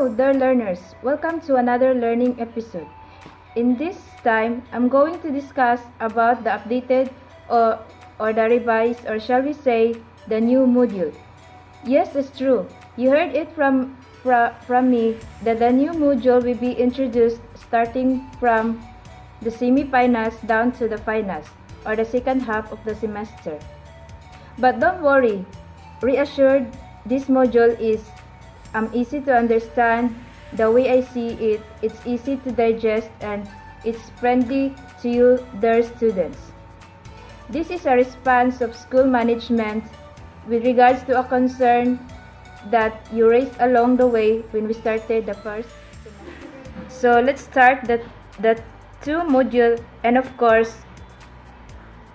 Hello, dear learners. Welcome to another learning episode. In this time, I'm going to discuss about the updated or the revised, or shall we say, the new module. Yes, it's true. You heard it from me that the new module will be introduced starting from the semi-finals down to the finals, or the second half of the semester. But don't worry, reassured, this module is easy to understand. The way I see it, it's easy to digest and it's friendly to you, dear students. This is a response of school management with regards to a concern that you raised along the way when we started the first semester. So let's start the two module, and of course,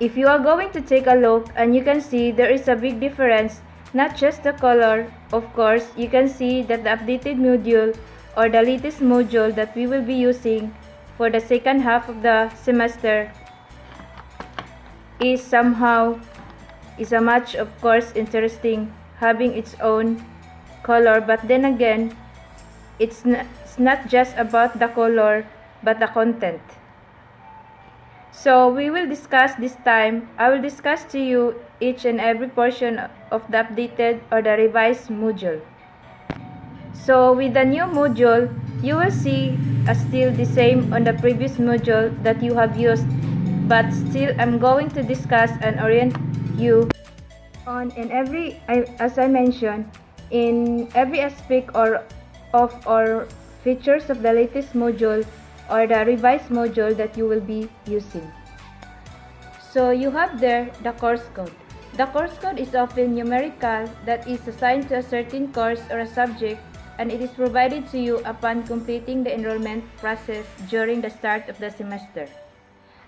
if you are going to take a look, and you can see there is a big difference, not just the color. Of course, you can see that the updated module or the latest module that we will be using for the second half of the semester is a much, of course, interesting, having its own color. But then again, it's not just about the color but the content. So we will discuss this time. I will discuss to you each and every portion of the updated or the revised module. So with the new module, you will see still the same on the previous module that you have used, but still I'm going to discuss and orient you on as I mentioned, in every aspect or features of the latest module or the revised module that you will be using. So you have there the course code. The course code is often numerical that is assigned to a certain course or a subject, and it is provided to you upon completing the enrollment process during the start of the semester.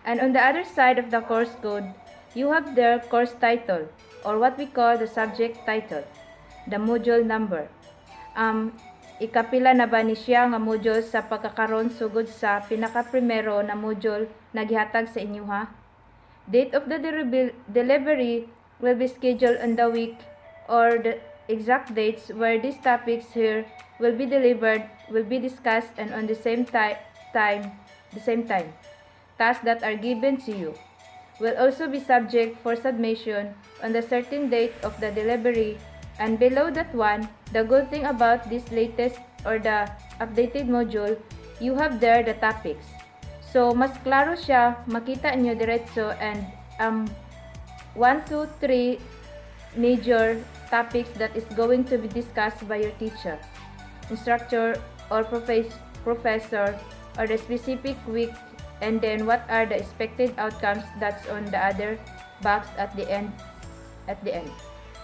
And on the other side of the course code, you have their course title, or what we call the subject title, the module number. Ikapila na ba ni siya nga module sa pagkakaroon sugod sa pinaka-primero na module na gihatag sa inyo, ha? Date of the delivery will be scheduled on the week or the exact dates where these topics here will be delivered will be discussed, and on the same time tasks that are given to you will also be subject for submission on the certain date of the delivery. And below that one, the good thing about this latest or the updated module, you have there the topics. So mas klaro siya, makita nyo diretso, and 1, 2, 3 major topics that is going to be discussed by your teacher, instructor, or professor, or the specific week, and then what are the expected outcomes that's on the other box at the end.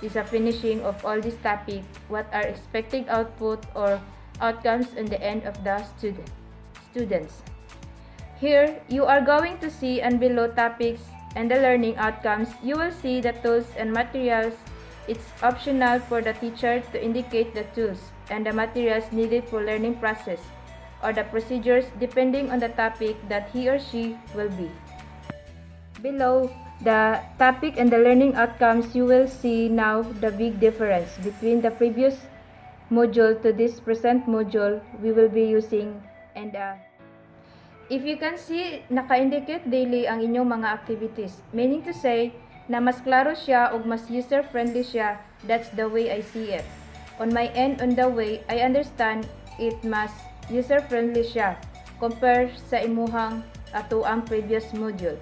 Is a finishing of all these topics, what are expected output or outcomes in the end of the students. Here, you are going to see, and below topics and the learning outcomes, you will see the tools and materials. It's optional for the teacher to indicate the tools and the materials needed for learning process or the procedures depending on the topic that he or she will be. Below the topic and the learning outcomes, you will see now the big difference between the previous module to this present module we will be using. And if you can see, naka-indicate daily ang inyong mga activities, meaning to say na mas klaro siya o mas user-friendly siya. That's the way I see it. On my end, on the way, I understand it mas user-friendly siya compare sa imuhang atuang previous module.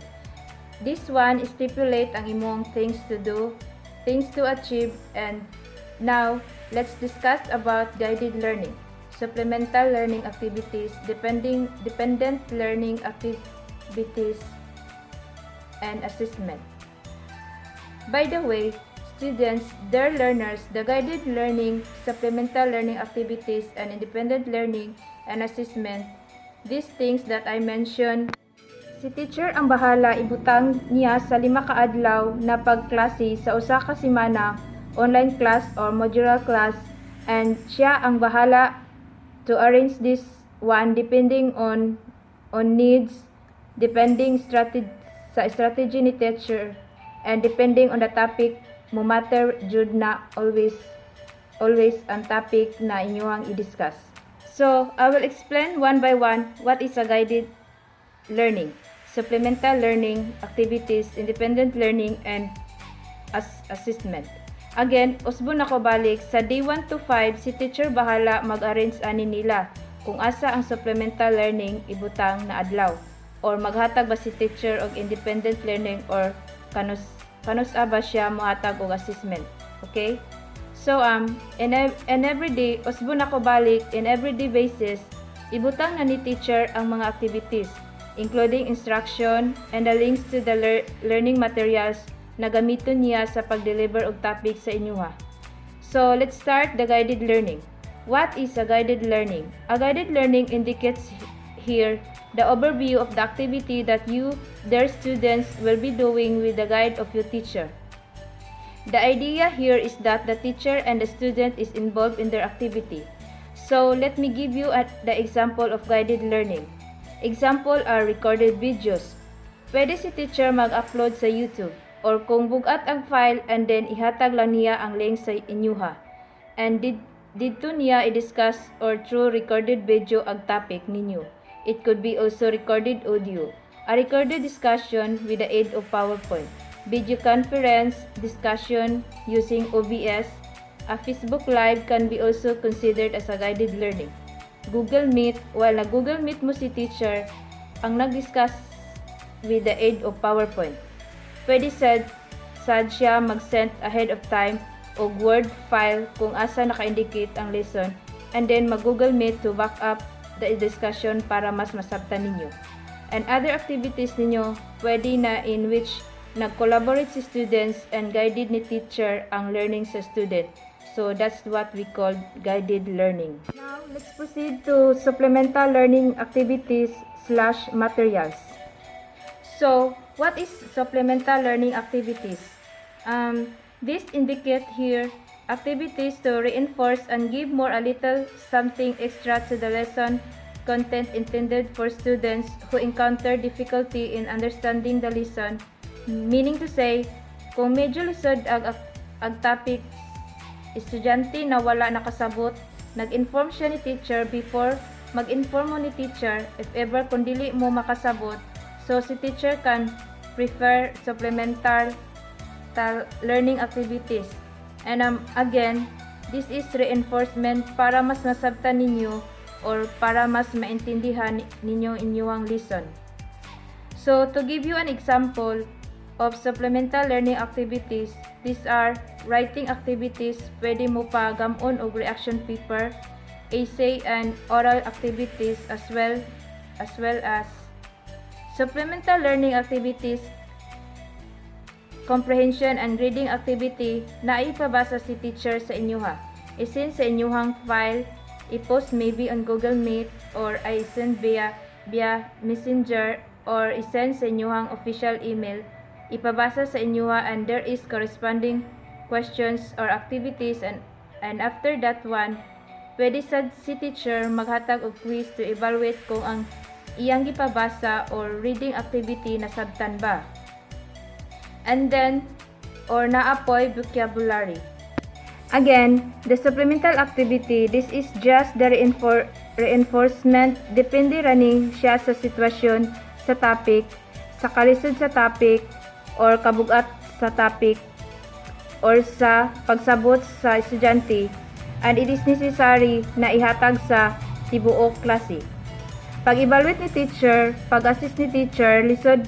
This one stipulate ang imong things to do, things to achieve. And now, let's discuss about guided learning, supplemental learning activities, dependent learning activities, and assessment. By the way, students, dear learners, the guided learning, supplemental learning activities, and independent learning and assessment, these things that I mentioned, si teacher ang bahala ibutang niya sa 5 kaadlaw na pagklase sa usa ka semana, online class or modular class, and siya ang bahala to arrange this one depending on needs, depending sa strategy ni teacher, and depending on the topic mo matter jud na always ang topic na inyong i-discuss. So, I will explain one by one what is a guided learning, supplemental learning, activities, independent learning, and assessment. Again, usbon ako balik, sa day 1 to 5, si teacher bahala mag-arrange ani nila kung asa ang supplemental learning ibutang na adlaw, or maghatag ba si teacher og independent learning, or kanus ba siya mohatag og assessment. Okay? So, in every day, usbon ako balik, in everyday basis, ibutang na ni teacher ang mga activities, including instruction and the links to the learning materials na gamiton niya sa pag-deliver og topic sa inyuha. So, let's start the guided learning. What is a guided learning? A guided learning indicates here the overview of the activity that you, their students, will be doing with the guide of your teacher. The idea here is that the teacher and the student is involved in their activity. So, let me give you the example of guided learning. Example are recorded videos. Pwede si teacher mag-upload sa YouTube, or kung bugat ang file and then ihatag lang niya ang link sa inyuha. And dito niya i-discuss or through recorded video ang topic ninyo. It could be also recorded audio, a recorded discussion with the aid of PowerPoint, video conference discussion using OBS, a Facebook Live can be also considered as a guided learning. Google Meet, while na Google Meet mo si teacher ang nag-discuss with the aid of PowerPoint. Pwede sad siya mag-send ahead of time o Word file kung asa naka-indicate ang lesson, and then mag-Google Meet to back up the discussion para mas masabtan ninyo. And other activities ninyo pwede na in which nag-collaborate si students and guided ni teacher ang learning sa student. So that's what we call guided learning. Now, let's proceed to supplemental learning activities / materials. So, what is supplemental learning activities? This indicate here activities to reinforce and give more a little something extra to the lesson content intended for students who encounter difficulty in understanding the lesson. Meaning to say, kung medyo lisod ang topic, estudyante na wala nakasabot, nag-inform siya ni teacher before mag-inform mo ni teacher if ever kung dili mo makasabot. So, si teacher can prefer supplemental learning activities. And again, this is reinforcement para mas masabtan ninyo or para mas maintindihan ninyo inyong lesson. So, to give you an example of supplemental learning activities, these are writing activities, pwede mo pa gamon og reaction paper, essay and oral activities, as well as supplemental learning activities, comprehension and reading activity na ipabasa si teacher sa inyuha. I-send sa inyuhang file, i-post maybe on Google Meet, or i-send via Messenger, or i-send sa inyuhang official email. Ipabasa sa inyuha and there is corresponding questions or activities, and after that one, pwede sad si teacher maghatag og quiz to evaluate kung ang iyang gipabasa or reading activity nasabtan ba. And then, or naapoy vocabulary. Again, the supplemental activity, this is just the reinforcement, depende raning siya sa sitwasyon, sa topic, sa kalisod sa topic, or kabugat sa topic, or sa pagsabot sa estudyante, and it is necessary na ihatag sa tibuok klase. Pag-evaluate ni teacher, pag-assist ni teacher, lisod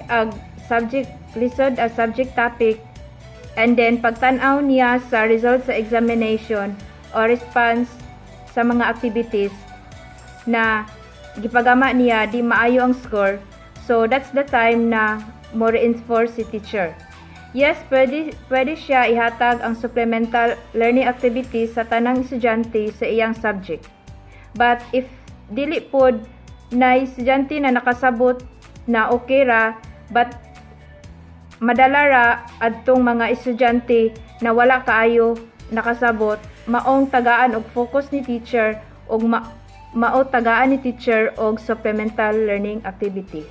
ang subject topic, and then pagtanaw niya sa result sa examination or response sa mga activities na gipagama niya di maayo ang score, so that's the time na mo reinforce si teacher. Yes, pwede siya ihatag ang supplemental learning activities sa tanang estudyante sa iyang subject. But if dili pod na estudyante na nakasabot na okay ra, but madala ra adtong mga estudyante na wala kaayo nakasabot, maong tagaan og focus ni teacher og mao tagaan ni teacher og supplemental learning activity.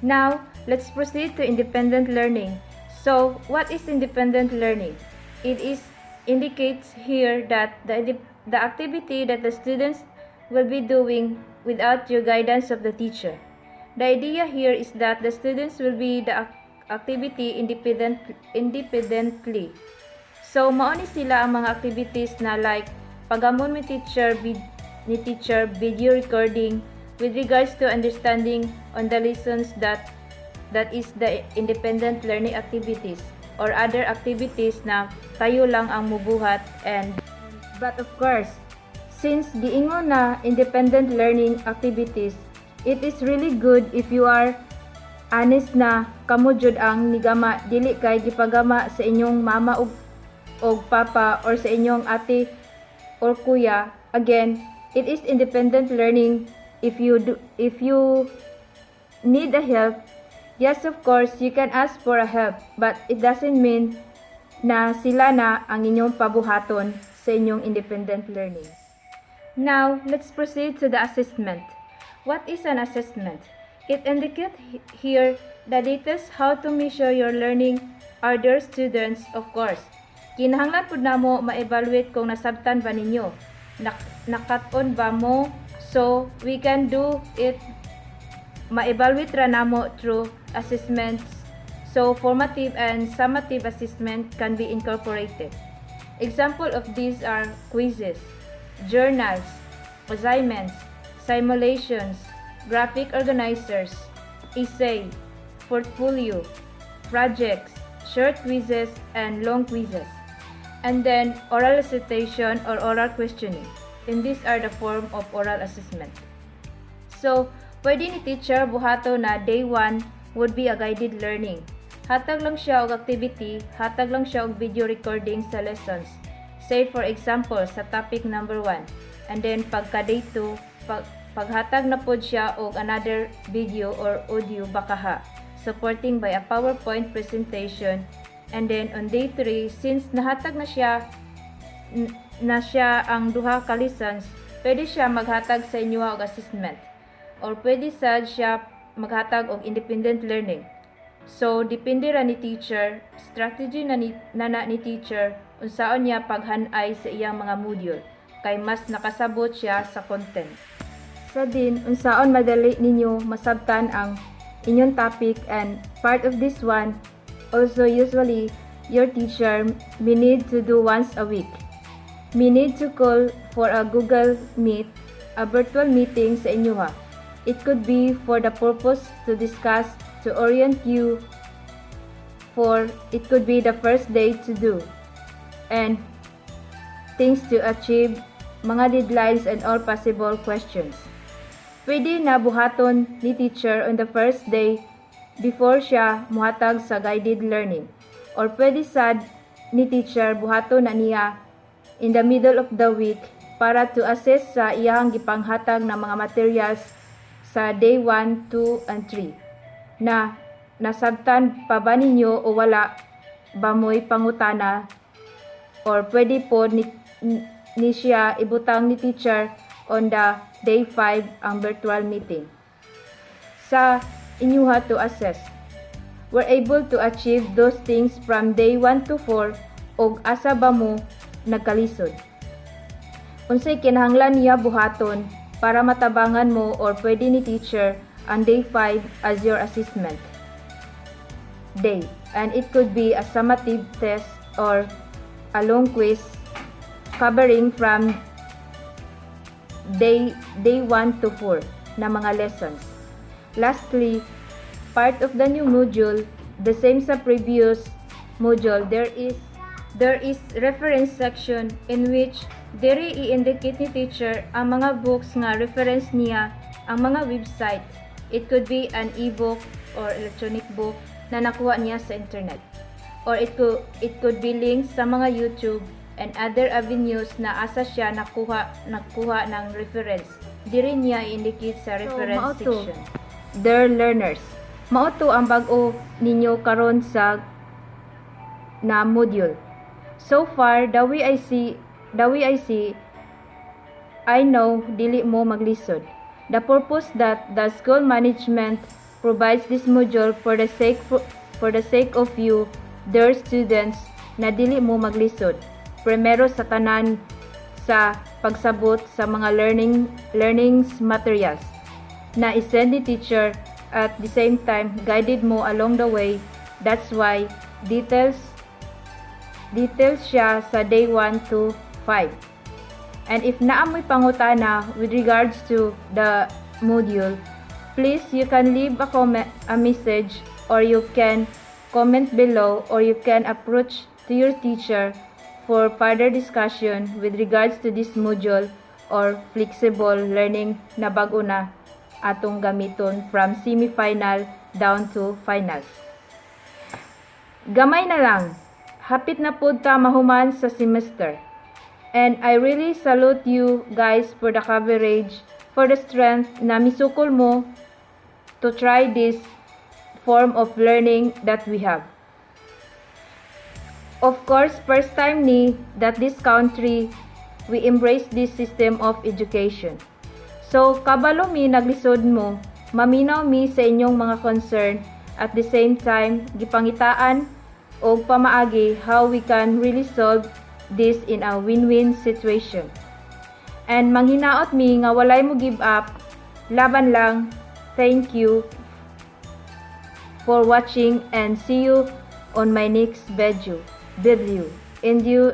Now, let's proceed to independent learning. So, what is independent learning? It is indicates here that the activity that the students will be doing without your guidance of the teacher. The idea here is that the students will be the activity independently. So, mao ni sila ang mga activities na like pagamon ni teacher video recording with regards to understanding on the lessons that is the independent learning activities or other activities na tayo lang ang mubuhat. But of course, since giingon na independent learning activities, it is really good if you are honest na kamo jud ang nigama, dili kay gipagama sa inyong mama og papa or sa inyong ate or kuya. Again, it is independent learning. If you need a help, yes, of course, you can ask for a help, but it doesn't mean na sila na ang inyong pabuhaton sa inyong independent learning. Now, let's proceed to the assessment. What is an assessment? It indicates here the details how to measure your learning other students, of course. Kinahanglan pud namo ma-evaluate kung nasabtan ba ninyo, nakat-on ba mo, so we can do it, ma-evaluate ra namo through assessments. So formative and summative assessment can be incorporated. Example of these are quizzes, journals, assignments, simulations, graphic organizers, essay, portfolio, projects, short quizzes, and long quizzes. And then oral recitation or oral questioning. And these are the form of oral assessment. So, pwede ni teacher buhato na day 1 would be a guided learning. Hatag lang siya og activity, hatag lang siya og video recording sa lessons. Say for example, sa topic number 1. And then pagka day 2, paghatag na pod siya og another video or audio bakaha, supporting by a PowerPoint presentation. And then on day 3, since nahatag na siya ang duha ka lessons, pwede siya maghatag sa inyo og assessment. Or pwede sad siya maghatag og independent learning. So, depende ra ni teacher, strategy na ni teacher, unsaon niya paghanay sa iyang mga module, kay mas nakasabot siya sa content. Sa din, unsaon madali ninyo masabtan ang inyong topic, and part of this one, also usually, your teacher may need to do once a week. May need to call for a Google Meet, a virtual meeting sa inyo ha. It could be for the purpose to discuss, to orient you, for it could be the first day to do, and things to achieve, mga deadlines and all possible questions. Pwede na buhaton ni teacher on the first day before siya muhatag sa guided learning. Or pwede sad ni teacher buhaton na niya in the middle of the week para to assess sa iyang gipanghatag na mga materials sa day 1, 2, and 3. Na nasabtan pa ba ninyo o wala ba mo'y pangutana, or pwede po ni siya ibutang ni teacher on the day 5 ang virtual meeting. Sa inyuha to assess, we're able to achieve those things from day 1 to 4 og asa ba mo nagkalisod. Unsay kinahanglan niya buhaton para matabangan mo or pwede ni teacher on day 5 as your assessment day, and it could be a summative test or a long quiz covering from day 1 to 4 na mga lessons. Lastly, part of the new module, the same sa previous module, there is reference section in which diri i-indicate ni teacher ang mga books nga reference niya, ang mga website. It could be an e-book or electronic book na nakuha niya sa internet. Or it could be links sa mga YouTube and other avenues na asa siya nakuha ng reference. Diri niya i-indicate sa reference section. Dear learners, mao ang bag-o ninyo karon sa na module. So far, the way I see, I know dili mo maglisod. The purpose that the school management provides this module for the sake of you, dear students, na dili mo maglisod. primero sa tanan sa pagsabot sa mga learnings materials na isend ni teacher, at the same time guided mo along the way. That's why details siya sa day 1 to 5. And if naamoy pangutana with regards to the module, please you can leave a message, or you can comment below, or you can approach to your teacher for further discussion with regards to this module or flexible learning na bago na atong gamiton from semi-final down to finals. Gamay na lang, hapit na pud ta mahuman sa semester. And I really salute you guys for the coverage, for the strength na misukol mo to try this form of learning that we have. Of course, first time ni that this country we embrace this system of education. So, kabalo mi naglisod mo, maminaw mi sa inyong mga concern, at the same time gipangitaan o pamaagi how we can really solve this in a win-win situation. And manghinaot mi nga walay mo give up, laban lang. Thank you for watching, and see you on my next video. Enjoy